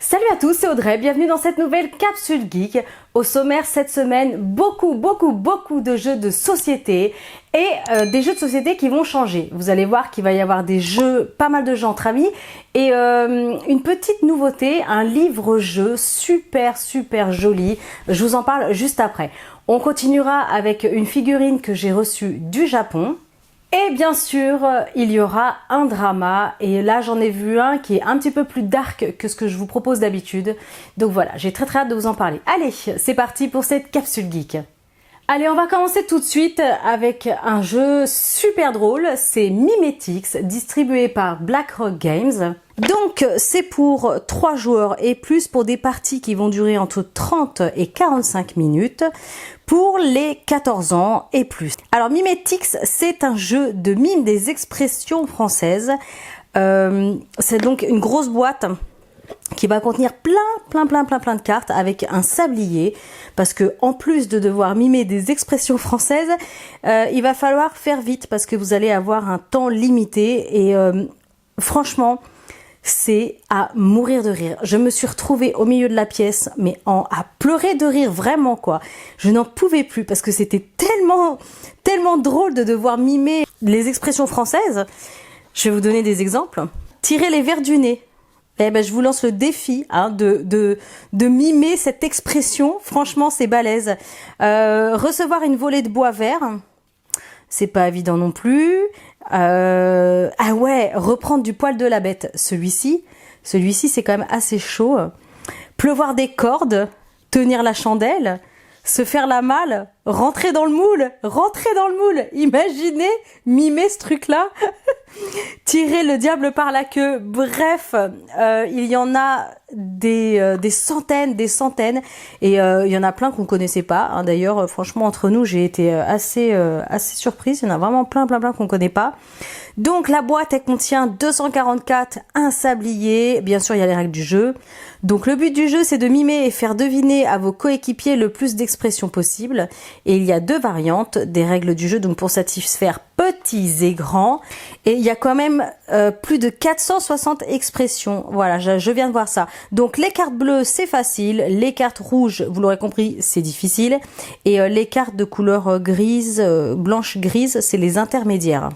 Salut à tous, c'est Audrey, bienvenue dans cette nouvelle capsule geek. Au sommaire cette semaine, beaucoup de jeux de société et des jeux de société qui vont changer. Vous allez voir qu'il va y avoir des jeux, pas mal de jeux entre amis et une petite nouveauté, un livre-jeu super joli. Je vous en parle juste après. On continuera avec une figurine que j'ai reçue du Japon. Et bien sûr, il y aura un drama et là j'en ai vu un qui est un petit peu plus dark que ce que je vous propose d'habitude. Donc voilà, j'ai très hâte de vous en parler. Allez, c'est parti pour cette capsule geek. Allez, on va commencer tout de suite avec un jeu super drôle, c'est Mimetix, distribué par BlackRock Games. Donc c'est pour 3 joueurs et plus pour des parties qui vont durer entre 30 et 45 minutes pour les 14 ans et plus. Alors Mimetix, c'est un jeu de mime des expressions françaises. C'est donc une grosse boîte qui va contenir plein de cartes avec un sablier parce que en plus de devoir mimer des expressions françaises, il va falloir faire vite parce que vous allez avoir un temps limité et franchement c'est à mourir de rire. Je me suis retrouvée au milieu de la pièce mais à pleurer de rire vraiment quoi. Je n'en pouvais plus parce que c'était tellement drôle de devoir mimer les expressions françaises. Je vais vous donner des exemples. Tirer les verres du nez. Eh ben, je vous lance le défi de mimer cette expression. Franchement, c'est balèze. Recevoir une volée de bois vert, c'est pas évident non plus. Ah ouais, reprendre du poil de la bête. Celui-ci, c'est quand même assez chaud. Pleuvoir des cordes, tenir la chandelle, se faire la malle, rentrer dans le moule. Imaginez mimer ce truc-là. Tirer le diable par la queue. Bref, il y en a des centaines et il y en a plein qu'on connaissait pas. D'ailleurs, franchement, entre nous, j'ai été assez surprise. Il y en a vraiment plein qu'on connaît pas. Donc la boîte, elle contient 244, un sablier. Bien sûr, il y a les règles du jeu. Donc le but du jeu, c'est de mimer et faire deviner à vos coéquipiers le plus d'expressions possible. Et il y a 2 variantes des règles du jeu, donc pour satisfaire petits et grands. Et il y a quand même plus de 460 expressions. Voilà, je viens de voir ça. Donc les cartes bleues, c'est facile. Les cartes rouges, vous l'aurez compris, c'est difficile. Et les cartes de couleur grise, blanche-grise, c'est les intermédiaires.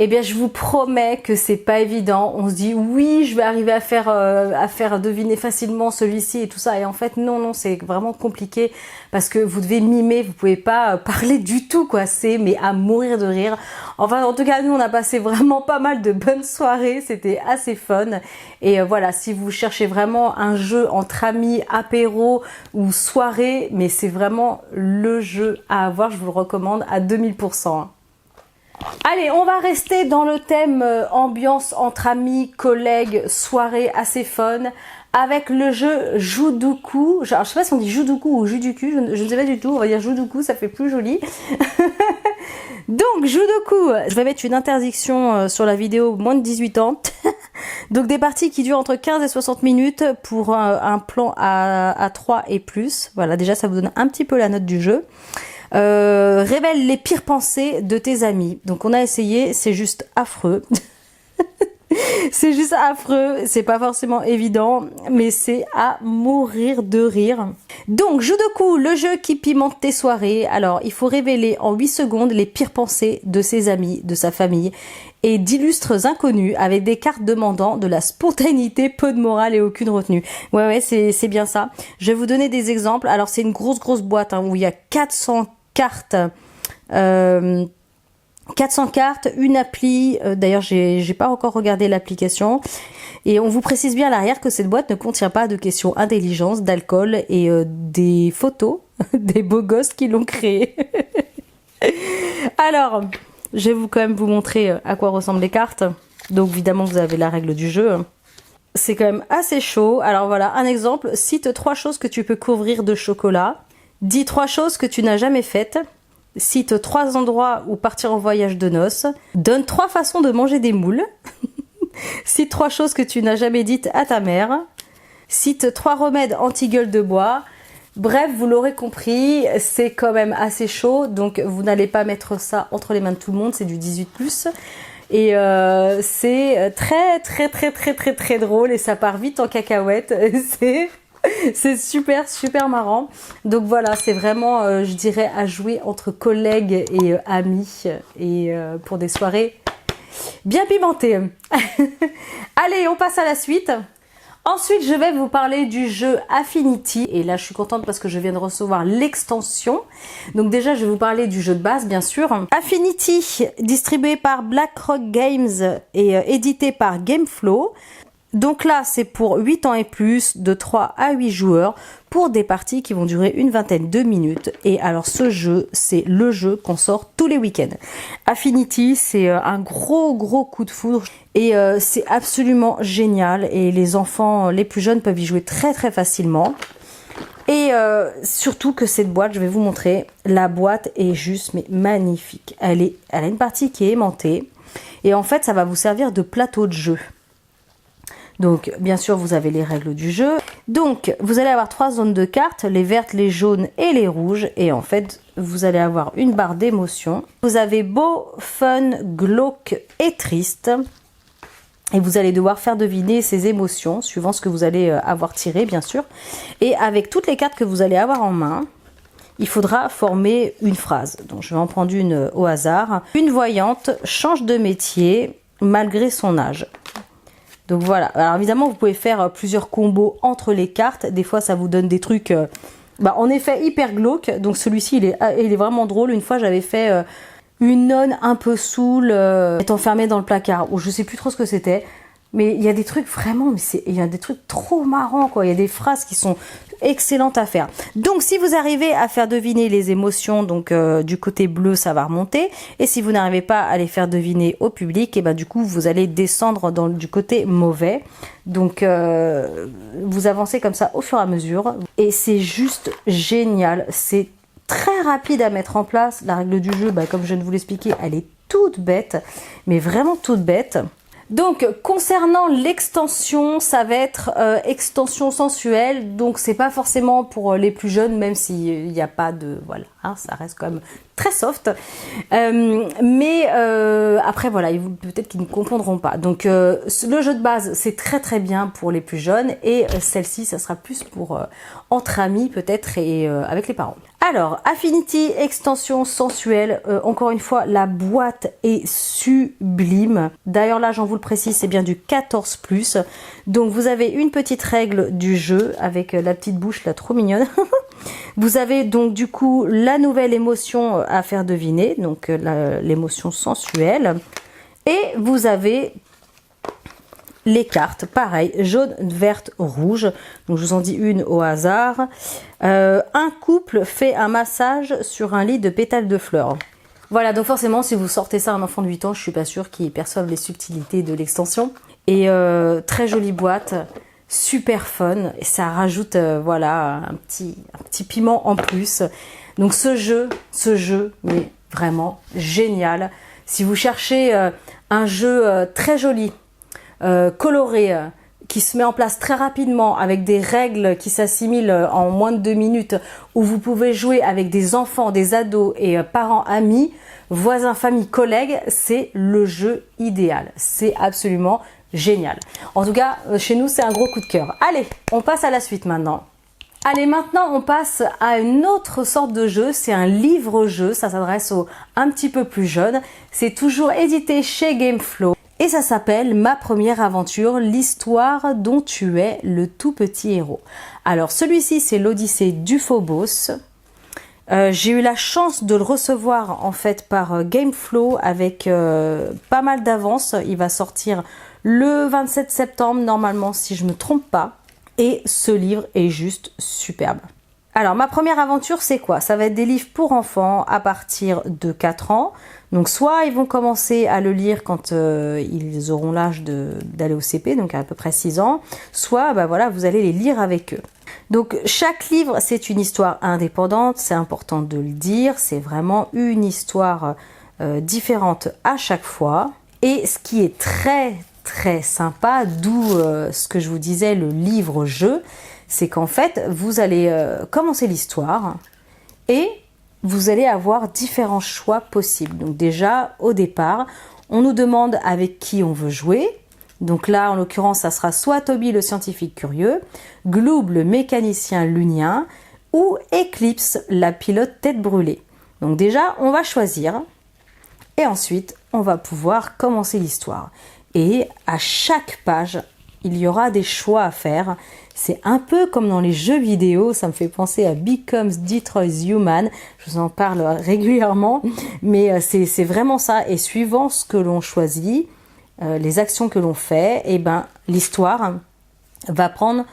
Eh bien, je vous promets que c'est pas évident. On se dit oui, je vais arriver à faire deviner facilement celui-ci et tout ça. Et en fait, non, c'est vraiment compliqué parce que vous devez mimer, vous pouvez pas parler du tout, quoi. Mais à mourir de rire. Enfin, en tout cas, nous, on a passé vraiment pas mal de bonnes soirées. C'était assez fun. Et voilà, si vous cherchez vraiment un jeu entre amis, apéro ou soirée, mais c'est vraiment le jeu à avoir. Je vous le recommande à 2000%. Allez, on va rester dans le thème ambiance entre amis, collègues, soirée assez fun avec le jeu Judoku. Alors, je sais pas si on dit Judoku ou Judoku, je ne sais pas du tout, on va dire Judoku, ça fait plus joli. Donc Judoku, je vais mettre une interdiction sur la vidéo moins de 18 ans. Donc des parties qui durent entre 15 et 60 minutes pour un plan à 3 et plus. Voilà, déjà ça vous donne un petit peu la note du jeu. Révèle les pires pensées de tes amis. Donc on a essayé, c'est juste affreux. C'est juste affreux, c'est pas forcément évident, mais c'est à mourir de rire. Donc Judoku, le jeu qui pimente tes soirées. Alors il faut révéler en 8 secondes les pires pensées de ses amis, de sa famille et d'illustres inconnus avec des cartes demandant de la spontanéité, peu de morale et aucune retenue. Ouais, c'est bien ça. Je vais vous donner des exemples. Alors c'est une grosse boîte où il y a 400 cartes. 400 cartes, une appli, d'ailleurs j'ai pas encore regardé l'application, et on vous précise bien à l'arrière que cette boîte ne contient pas de questions intelligence, d'alcool et des photos des beaux gosses qui l'ont créée. Alors, je vais quand même vous montrer à quoi ressemblent les cartes. Donc évidemment vous avez la règle du jeu. C'est quand même assez chaud. Alors voilà, un exemple, cite 3 choses que tu peux couvrir de chocolat. Dis 3 choses que tu n'as jamais faites. Cite 3 endroits où partir en voyage de noces. Donne 3 façons de manger des moules. Cite 3 choses que tu n'as jamais dites à ta mère. Cite 3 remèdes anti-gueule de bois. Bref, vous l'aurez compris, c'est quand même assez chaud. Donc vous n'allez pas mettre ça entre les mains de tout le monde, c'est du 18+. Et c'est très drôle et ça part vite en cacahuète. C'est super, super marrant. Donc voilà, c'est vraiment, je dirais, à jouer entre collègues et amis et pour des soirées bien pimentées. Allez, on passe à la suite. Ensuite, je vais vous parler du jeu Affinity. Et là, je suis contente parce que je viens de recevoir l'extension. Donc déjà, je vais vous parler du jeu de base, bien sûr. Affinity, distribué par BlackRock Games et édité par Gameflow. Donc là, c'est pour 8 ans et plus, de 3 à 8 joueurs, pour des parties qui vont durer une vingtaine de minutes. Et alors ce jeu, c'est le jeu qu'on sort tous les week-ends. Affinity, c'est un gros coup de foudre et c'est absolument génial. Et les enfants, les plus jeunes peuvent y jouer très facilement. Et surtout que cette boîte, je vais vous montrer, la boîte est juste mais magnifique. Elle a une partie qui est aimantée et en fait, ça va vous servir de plateau de jeu. Donc, bien sûr, vous avez les règles du jeu. Donc, vous allez avoir 3 zones de cartes, les vertes, les jaunes et les rouges. Et en fait, vous allez avoir une barre d'émotions. Vous avez beau, fun, glauque et triste. Et vous allez devoir faire deviner ces émotions, suivant ce que vous allez avoir tiré, bien sûr. Et avec toutes les cartes que vous allez avoir en main, il faudra former une phrase. Donc, je vais en prendre une au hasard. Une voyante change de métier malgré son âge. Donc voilà, alors évidemment vous pouvez faire plusieurs combos entre les cartes, des fois ça vous donne des trucs en effet hyper glauques, donc celui-ci il est vraiment drôle. Une fois j'avais fait une nonne un peu saoule, est enfermée dans le placard, ou je sais plus trop ce que c'était, mais il y a des trucs vraiment, il y a des trucs trop marrants quoi, il y a des phrases qui sont excellentes à faire. Donc si vous arrivez à faire deviner les émotions, donc du côté bleu ça va remonter, et si vous n'arrivez pas à les faire deviner au public, et ben du coup vous allez descendre du côté mauvais. Donc vous avancez comme ça au fur et à mesure, et c'est juste génial, c'est très rapide à mettre en place. La règle du jeu, comme je viens de vous l'expliquer, elle est toute bête, mais vraiment toute bête. Donc concernant l'extension, ça va être extension sensuelle, donc c'est pas forcément pour les plus jeunes, même s'il n'y a pas de... Voilà, hein, ça reste quand même très soft. Mais après voilà, peut-être qu'ils ne comprendront pas. Donc le jeu de base, c'est très bien pour les plus jeunes, et celle-ci, ça sera plus pour entre amis peut-être et avec les parents. Alors, Affinity, extension sensuelle, encore une fois, la boîte est sublime. D'ailleurs là, j'en vous le précise, c'est bien du 14+. Donc vous avez une petite règle du jeu avec la petite bouche là, trop mignonne. Vous avez donc du coup la nouvelle émotion à faire deviner, donc l'émotion sensuelle. Et vous avez les cartes, pareil, jaune, verte, rouge. Donc je vous en dis une au hasard. Un couple fait un massage sur un lit de pétales de fleurs. Voilà, donc forcément, si vous sortez ça à un enfant de 8 ans, je suis pas sûre qu'il perçoive les subtilités de l'extension. Et très jolie boîte, super fun, et ça rajoute voilà un petit piment en plus. Donc ce jeu, mais vraiment génial. Si vous cherchez un jeu très joli, coloré, qui se met en place très rapidement avec des règles qui s'assimilent en moins de 2 minutes, où vous pouvez jouer avec des enfants, des ados et parents, amis, voisins, famille, collègues, c'est le jeu idéal. C'est absolument génial. En tout cas, chez nous, c'est un gros coup de cœur. Allez, on passe à la suite maintenant. Allez, maintenant, on passe à une autre sorte de jeu. C'est un livre-jeu. Ça s'adresse aux un petit peu plus jeunes. C'est toujours édité chez Gameflow. Et ça s'appelle Ma première aventure, l'histoire dont tu es le tout petit héros. Alors celui-ci, c'est l'Odyssée du Phobos. J'ai eu la chance de le recevoir en fait par Gameflow avec pas mal d'avance. Il va sortir le 27 septembre normalement si je ne me trompe pas. Et ce livre est juste superbe. Alors ma première aventure, c'est quoi? Ça va être des livres pour enfants à partir de 4 ans. Donc soit ils vont commencer à le lire quand ils auront l'âge d'aller au CP, donc à peu près 6 ans, soit voilà, vous allez les lire avec eux. Donc chaque livre, c'est une histoire indépendante, c'est important de le dire, c'est vraiment une histoire différente à chaque fois. Et ce qui est très sympa, d'où ce que je vous disais, le livre-jeu, c'est qu'en fait, vous allez commencer l'histoire et vous allez avoir différents choix possibles. Donc déjà, au départ, On nous demande avec qui on veut jouer. Donc là, en l'occurrence, ça sera soit Toby le scientifique curieux, Gloob le mécanicien lunien ou Eclipse la pilote tête brûlée. Donc déjà, on va choisir et ensuite, on va pouvoir commencer l'histoire. Et à chaque page, il y aura des choix à faire. C'est un peu comme dans les jeux vidéo, ça me fait penser à Becomes Detroit Human. Je vous en parle régulièrement, mais c'est vraiment ça. Et suivant ce que l'on choisit, les actions que l'on fait, et ben l'histoire va prendre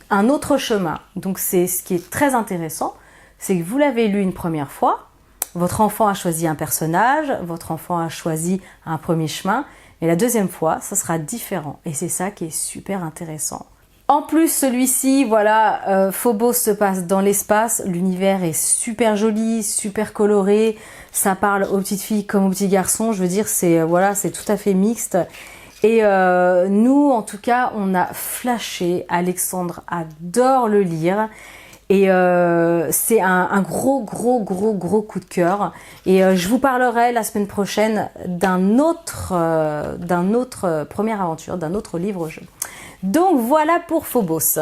un autre chemin. Donc c'est ce qui est très intéressant, c'est que vous l'avez lu une première fois, votre enfant a choisi un personnage, votre enfant a choisi un premier chemin, et la deuxième fois, ça sera différent. Et c'est ça qui est super intéressant. En plus, celui-ci, voilà, Phobos se passe dans l'espace, l'univers est super joli, super coloré, ça parle aux petites filles comme aux petits garçons, je veux dire, c'est voilà, c'est tout à fait mixte. Et nous, en tout cas, on a flashé, Alexandre adore le lire, et c'est un gros coup de cœur. Et je vous parlerai la semaine prochaine d'un autre première aventure, d'un autre livre-jeu. Donc voilà pour Phobos.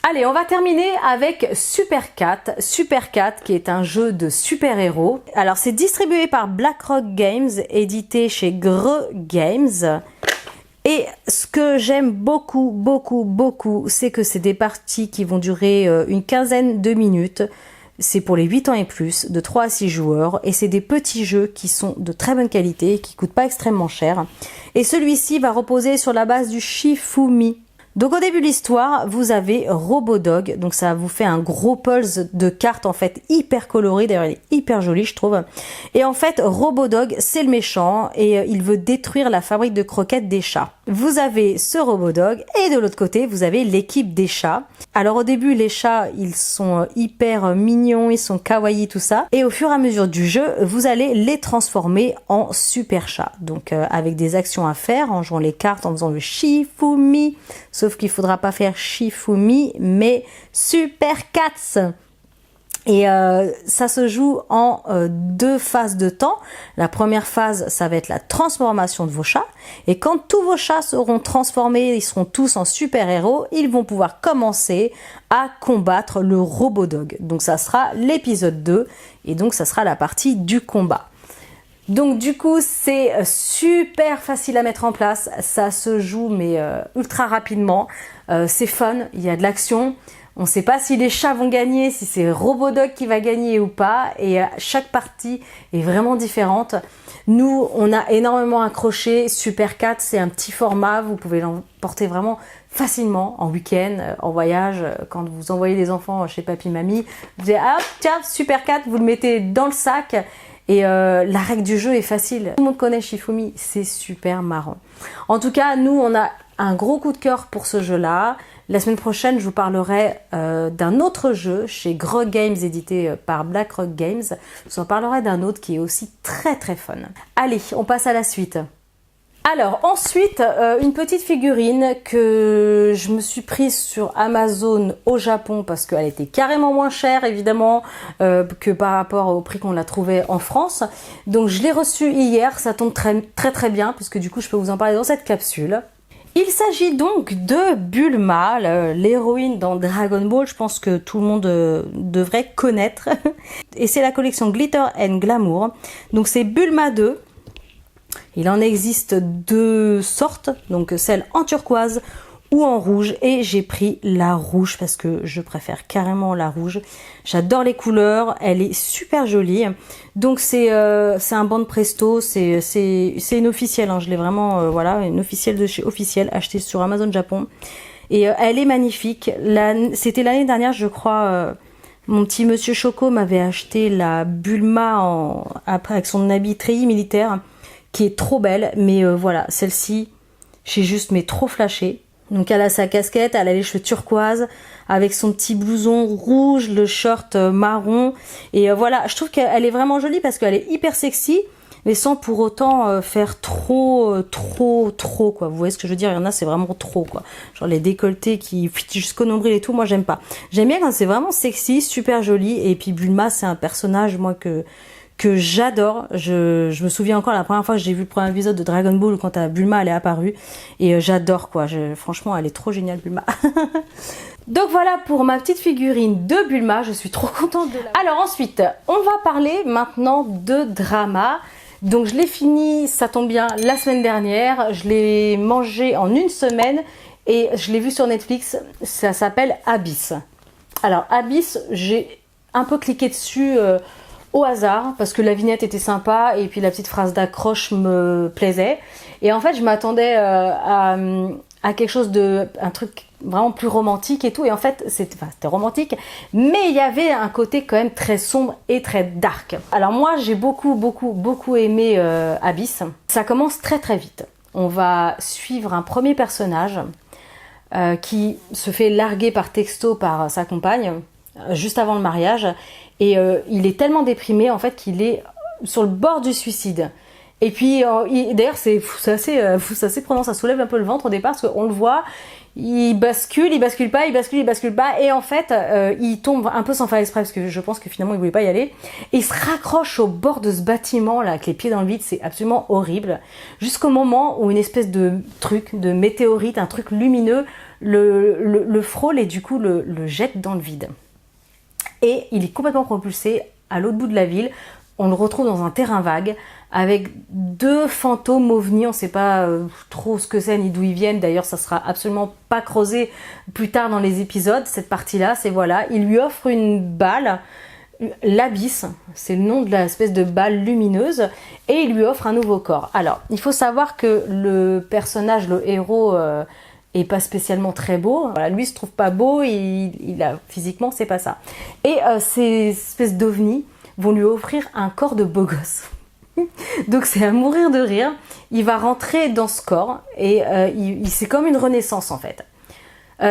Allez, on va terminer avec Super Cat. Super Cat qui est un jeu de super-héros. Alors c'est distribué par BlackRock Games, édité chez Greux Games. Et ce que j'aime beaucoup, c'est que c'est des parties qui vont durer une quinzaine de minutes. C'est pour les 8 ans et plus, de 3 à 6 joueurs. Et c'est des petits jeux qui sont de très bonne qualité, qui coûtent pas extrêmement cher. Et celui-ci va reposer sur la base du Shifumi. Donc au début de l'histoire, vous avez Robodog, donc ça vous fait un gros pulse de cartes en fait hyper coloré, d'ailleurs il est hyper joli je trouve. Et en fait Robodog c'est le méchant et il veut détruire la fabrique de croquettes des chats. Vous avez ce Robodog et de l'autre côté vous avez l'équipe des chats. Alors au début les chats ils sont hyper mignons, ils sont kawaii tout ça. Et au fur et à mesure du jeu vous allez les transformer en super chats. Donc avec des actions à faire en jouant les cartes, en faisant le Shifumi. Sauf qu'il ne faudra pas faire Shifumi, mais Super Cats. Et ça se joue en 2 phases de temps. La première phase, ça va être la transformation de vos chats. Et quand tous vos chats seront transformés, ils seront tous en super-héros, ils vont pouvoir commencer à combattre le Robodog. Donc ça sera l'épisode 2. Et donc ça sera la partie du combat. Donc du coup c'est super facile à mettre en place, ça se joue mais ultra rapidement, c'est fun, il y a de l'action, on ne sait pas si les chats vont gagner, si c'est Robodog qui va gagner ou pas, et chaque partie est vraiment différente. Nous on a énormément accroché, Super Cat c'est un petit format, vous pouvez l'emporter vraiment facilement en week-end, en voyage, quand vous envoyez les enfants chez papy mamie, vous dites ah tiens Super Cat, vous le mettez dans le sac. Et la règle du jeu est facile. Tout le monde connaît Shifumi, c'est super marrant. En tout cas, nous, on a un gros coup de cœur pour ce jeu-là. La semaine prochaine, je vous parlerai d'un autre jeu chez Greux Games, édité par BlackRock Games. Je vous en parlerai d'un autre qui est aussi très fun. Allez, on passe à la suite. Alors ensuite, une petite figurine que je me suis prise sur Amazon au Japon parce qu'elle était carrément moins chère évidemment que par rapport au prix qu'on l'a trouvée en France. Donc je l'ai reçue hier, ça tombe très bien puisque du coup je peux vous en parler dans cette capsule. Il s'agit donc de Bulma, l'héroïne dans Dragon Ball, je pense que tout le monde devrait connaître. Et c'est la collection Glitter and Glamour. Donc c'est Bulma 2. Il en existe 2 sortes, donc celle en turquoise ou en rouge, et j'ai pris la rouge parce que je préfère carrément la rouge. J'adore les couleurs, elle est super jolie. Donc c'est un bande presto, c'est une officielle, hein, je l'ai vraiment, voilà, une officielle de chez Officiel, achetée sur Amazon Japon. Et elle est magnifique. C'était l'année dernière, je crois, mon petit monsieur Choco m'avait acheté la Bulma après avec son habit treillis militaire, qui est trop belle, mais voilà, celle-ci, j'ai juste trop flashé. Donc elle a sa casquette, elle a les cheveux turquoise, avec son petit blouson rouge, le short marron, et voilà, je trouve qu'elle est vraiment jolie parce qu'elle est hyper sexy, mais sans pour autant faire trop quoi. Vous voyez ce que je veux dire, il y en a c'est vraiment trop quoi. Genre les décolletés qui jusqu'au nombril et tout, moi j'aime pas. J'aime bien quand c'est vraiment sexy, super joli, et puis Bulma c'est un personnage moi que que j'adore. Je me souviens encore la première fois que j'ai vu le premier épisode de Dragon Ball quand Bulma elle est apparue. Et j'adore quoi. Franchement, elle est trop géniale Bulma. Donc voilà pour ma petite figurine de Bulma. Je suis trop contente de la... Alors ensuite, on va parler maintenant de drama. Donc je l'ai fini, ça tombe bien, la semaine dernière. Je l'ai mangé en une semaine et je l'ai vu sur Netflix. Ça s'appelle Abyss. Alors Abyss, j'ai un peu cliqué dessus au hasard parce que la vignette était sympa et puis la petite phrase d'accroche me plaisait. Et en fait, je m'attendais à quelque chose un truc vraiment plus romantique et tout. Et en fait, c'était romantique, mais il y avait un côté quand même très sombre et très dark. Alors moi, j'ai beaucoup aimé Abyss. Ça commence très très vite. On va suivre un premier personnage qui se fait larguer par texto par sa compagne juste avant le mariage. Et il est tellement déprimé en fait qu'il est sur le bord du suicide. Et puis d'ailleurs c'est assez prenant, ça soulève un peu le ventre au départ parce qu'on le voit, il bascule pas, et en fait il tombe un peu sans faire exprès parce que je pense que finalement il voulait pas y aller. Et il se raccroche au bord de ce bâtiment là avec les pieds dans le vide, c'est absolument horrible. Jusqu'au moment où une espèce de truc, de météorite, un truc lumineux le frôle et du coup le jette dans le vide. Et il est complètement propulsé à l'autre bout de la ville. On le retrouve dans un terrain vague avec deux fantômes ovnis. On ne sait pas trop ce que c'est ni d'où ils viennent. D'ailleurs, ça sera absolument pas creusé plus tard dans les épisodes. Cette partie-là, c'est voilà. Il lui offre une balle, l'Abyss. C'est le nom de l'espèce de balle lumineuse. Et il lui offre un nouveau corps. Alors, il faut savoir que le personnage, le héros... est pas spécialement très beau. Voilà, lui il se trouve pas beau, physiquement c'est pas ça. Et ces espèces d'ovnis vont lui offrir un corps de beau gosse. Donc c'est à mourir de rire. Il va rentrer dans ce corps et c'est comme une renaissance en fait.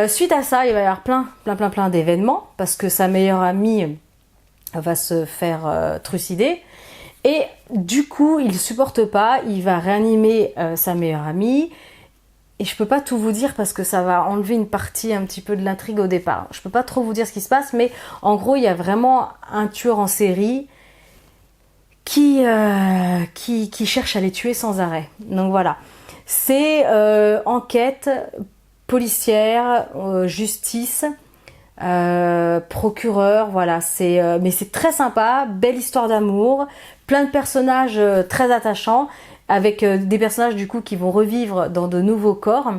Suite à ça, il va y avoir plein d'événements parce que sa meilleure amie va se faire trucider. Et du coup, il supporte pas, il va réanimer sa meilleure amie. Et je peux pas tout vous dire parce que ça va enlever une partie un petit peu de l'intrigue au départ. Je peux pas trop vous dire ce qui se passe, mais en gros, il y a vraiment un tueur en série qui cherche à les tuer sans arrêt. Donc voilà. C'est enquête policière, justice, procureur, voilà. Mais c'est très sympa, belle histoire d'amour, plein de personnages très attachants. Avec des personnages du coup qui vont revivre dans de nouveaux corps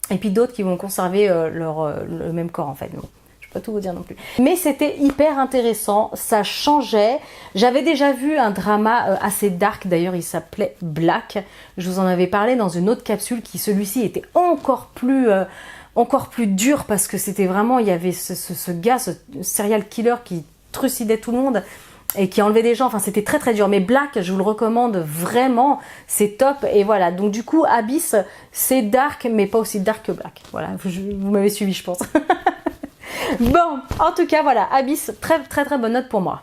et puis d'autres qui vont conserver le même corps en fait. Bon, je peux pas tout vous dire non plus. Mais c'était hyper intéressant, ça changeait. J'avais déjà vu un drama assez dark, d'ailleurs il s'appelait Black. Je vous en avais parlé dans une autre capsule qui celui-ci était encore plus dur parce que c'était vraiment, il y avait ce gars, ce serial killer qui trucidait tout le monde. Et qui enlevait des gens, enfin c'était très très dur. Mais Black, je vous le recommande vraiment, c'est top. Et voilà, donc du coup Abyss, c'est dark, mais pas aussi dark que Black. Voilà, vous m'avez suivi je pense. Bon, en tout cas voilà, Abyss, très bonne note pour moi.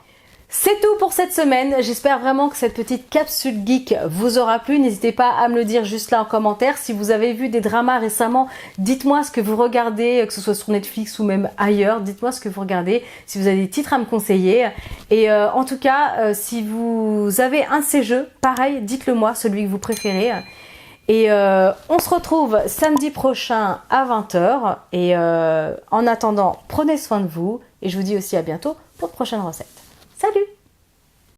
C'est tout pour cette semaine, j'espère vraiment que cette petite capsule geek vous aura plu. N'hésitez pas à me le dire juste là en commentaire. Si vous avez vu des dramas récemment, dites-moi ce que vous regardez, que ce soit sur Netflix ou même ailleurs. Dites-moi ce que vous regardez, si vous avez des titres à me conseiller. Et en tout cas, si vous avez un de ces jeux, pareil, dites-le moi, celui que vous préférez. Et on se retrouve samedi prochain à 20 h. Et en attendant, prenez soin de vous. Et je vous dis aussi à bientôt pour de prochaines recettes. Salut!